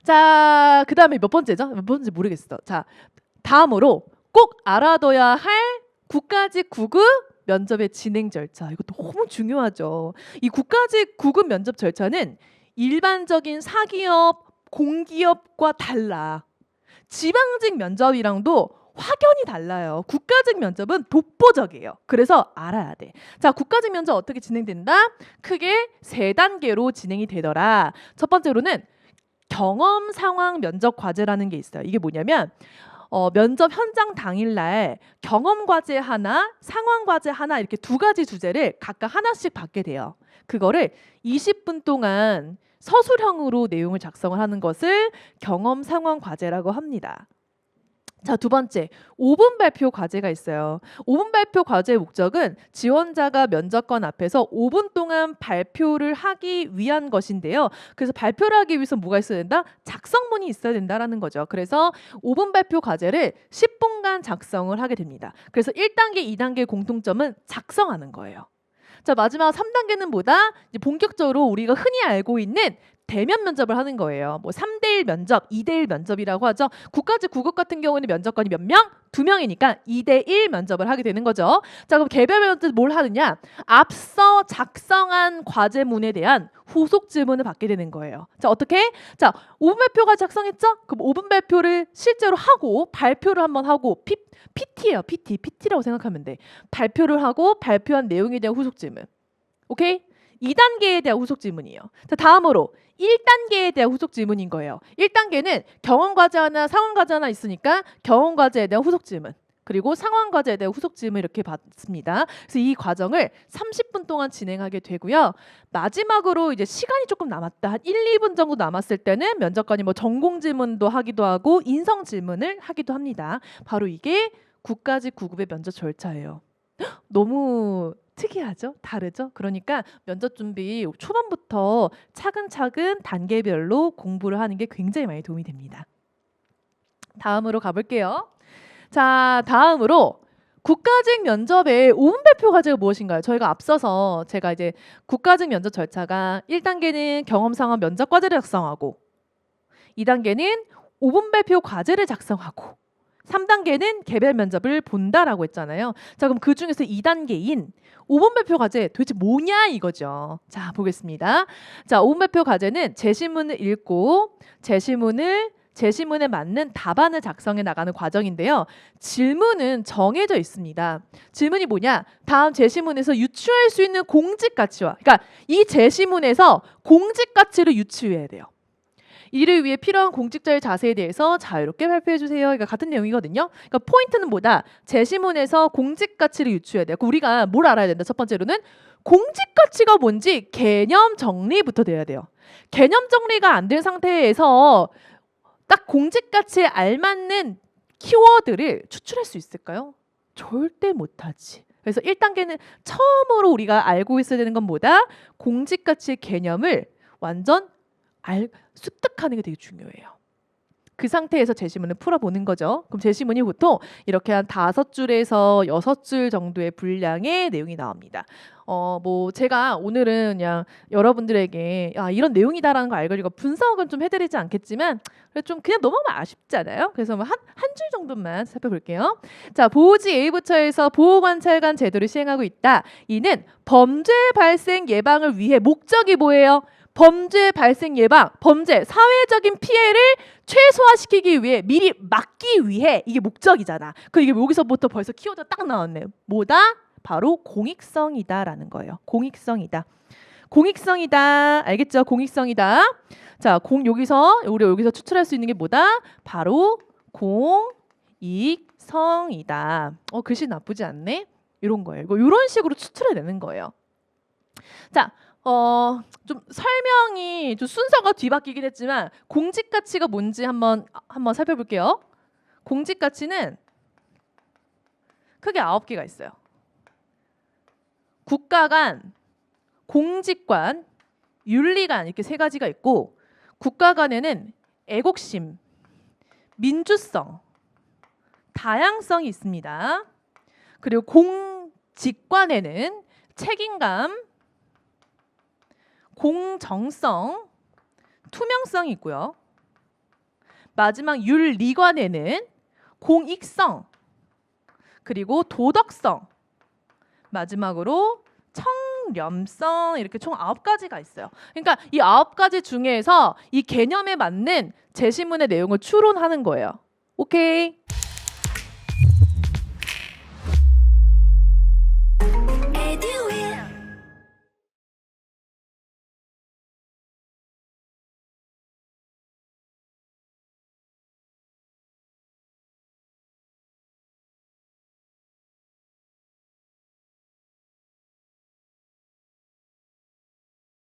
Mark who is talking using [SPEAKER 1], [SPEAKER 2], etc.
[SPEAKER 1] 자, 그 다음에 몇 번째죠? 몇 번째 모르겠어. 자, 다음으로 꼭 알아둬야 할 국가직 구급 면접의 진행 절차. 이거 너무 중요하죠. 이 국가직 구급 면접 절차는 일반적인 사기업, 공기업과 달라. 지방직 면접이랑도 확연히 달라요. 국가직 면접은 독보적이에요. 그래서 알아야 돼. 자, 국가직 면접 어떻게 진행된다? 크게 세 단계로 진행이 되더라. 첫 번째로는 경험 상황 면접 과제라는 게 있어요. 이게 뭐냐면 면접 현장 당일날 경험 과제 하나, 상황 과제 하나 이렇게 두 가지 주제를 각각 하나씩 받게 돼요. 그거를 20분 동안 서술형으로 내용을 작성을 하는 것을 경험 상황 과제라고 합니다. 자, 두 번째, 5분 발표 과제가 있어요. 5분 발표 과제의 목적은 지원자가 면접관 앞에서 5분 동안 발표를 하기 위한 것인데요. 그래서 발표를 하기 위해서 뭐가 있어야 된다? 작성문이 있어야 된다라는 거죠. 그래서 5분 발표 과제를 10분간 작성을 하게 됩니다. 그래서 1단계, 2단계 공통점은 작성하는 거예요. 자, 마지막 3단계는 뭐다? 이제 본격적으로 우리가 흔히 알고 있는 대면 면접을 하는 거예요. 뭐 3대1 면접, 2대1 면접이라고 하죠. 국가직 구급 같은 경우는 면접관이 몇 명? 2명이니까 2대1 면접을 하게 되는 거죠. 자, 그럼 개별 면접 뭘 하느냐? 앞서 작성한 과제문에 대한 후속 질문을 받게 되는 거예요. 자, 어떻게? 자, 5분 발표가 작성했죠? 그럼 5분 발표를 실제로 하고 발표를 한번 하고 PT예요. PT라고 생각하면 돼. 발표를 하고 발표한 내용에 대한 후속 질문. 오케이? 2단계에 대한 후속 질문이에요. 자, 다음으로 1단계에 대한 후속 질문인 거예요. 1단계는 경험 과제 하나, 상황 과제 하나 있으니까 경험 과제에 대한 후속 질문. 그리고 상황 과제에 대한 후속 질문 이렇게 받습니다. 그래서 이 과정을 30분 동안 진행하게 되고요. 마지막으로 이제 시간이 조금 남았다. 한 1, 2분 정도 남았을 때는 면접관이 뭐 전공 질문도 하기도 하고 인성 질문을 하기도 합니다. 바로 이게 국가직 구급의 면접 절차예요. 너무 특이하죠? 다르죠? 그러니까 면접 준비 초반부터 차근차근 단계별로 공부를 하는 게 굉장히 많이 도움이 됩니다. 다음으로 가볼게요. 자, 다음으로 국가직 면접의 5분 발표 과제가 무엇인가요? 저희가 앞서서 제가 이제 국가직 면접 절차가 1단계는 경험 상황 면접 과제를 작성하고 2단계는 5분 발표 과제를 작성하고 3단계는 개별 면접을 본다라고 했잖아요. 자, 그럼 그 중에서 2단계인 5분 발표 과제 도대체 뭐냐 이거죠. 자, 보겠습니다. 자, 5분 발표 과제는 제시문을 읽고 제시문에 맞는 답안을 작성해 나가는 과정인데요. 질문은 정해져 있습니다. 질문이 뭐냐? 다음 제시문에서 유추할 수 있는 공직 가치와, 그러니까 이 제시문에서 공직 가치를 유추해야 돼요. 이를 위해 필요한 공직자의 자세에 대해서 자유롭게 발표해 주세요. 그러니까 같은 내용이거든요. 그러니까 포인트는 뭐다? 제시문에서 공직 가치를 유추해야 돼요. 우리가 뭘 알아야 된다? 첫 번째로는 공직 가치가 뭔지 개념 정리부터 돼야 돼요. 개념 정리가 안 된 상태에서 딱 공직 가치에 알맞는 키워드를 추출할 수 있을까요? 절대 못하지. 그래서 1단계는 처음으로 우리가 알고 있어야 되는 건 뭐다? 공직 가치의 개념을 완전 습득하는 게 되게 중요해요. 그 상태에서 제시문을 풀어보는 거죠. 그럼 제시문이 보통 이렇게 한 5줄에서 6줄 정도의 분량의 내용이 나옵니다. 뭐 제가 오늘은 그냥 여러분들에게 이런 내용이다라는 걸 알고 분석은 좀 해드리지 않겠지만 좀 그냥 너무 아쉽잖아요. 그래서 한 줄 정도만 살펴볼게요. 자, 보호지 A부처에서 보호관찰관 제도를 시행하고 있다. 이는 범죄 발생 예방을 위해 목적이 뭐예요? 범죄 발생 예방, 범죄, 사회적인 피해를 최소화시키기 위해 미리 막기 위해 이게 목적이잖아. 그 이게 여기서부터 벌써 키워드가 딱 나왔네. 뭐다? 바로 공익성이다라는 거예요. 공익성이다. 공익성이다. 알겠죠? 공익성이다. 자, 우리 여기서 추출할 수 있는 게 뭐다? 바로 공익성이다. 글씨 나쁘지 않네. 이런 거예요. 이런 식으로 추출해 내는 거예요. 자, 좀 설명이 좀 순서가 뒤바뀌긴 했지만 공직 가치가 뭔지 한번 살펴볼게요. 공직 가치는 크게 9개가 있어요. 국가관, 공직관, 윤리관 이렇게 3가지가 있고 국가관에는 애국심, 민주성, 다양성이 있습니다. 그리고 공직관에는 책임감, 공정성, 투명성이 있고요. 마지막 윤리관에는 공익성, 그리고 도덕성, 마지막으로 청렴성, 이렇게 총 9가지가 있어요. 그러니까 이 9가지 중에서 이 개념에 맞는 제시문의 내용을 추론하는 거예요. 오케이?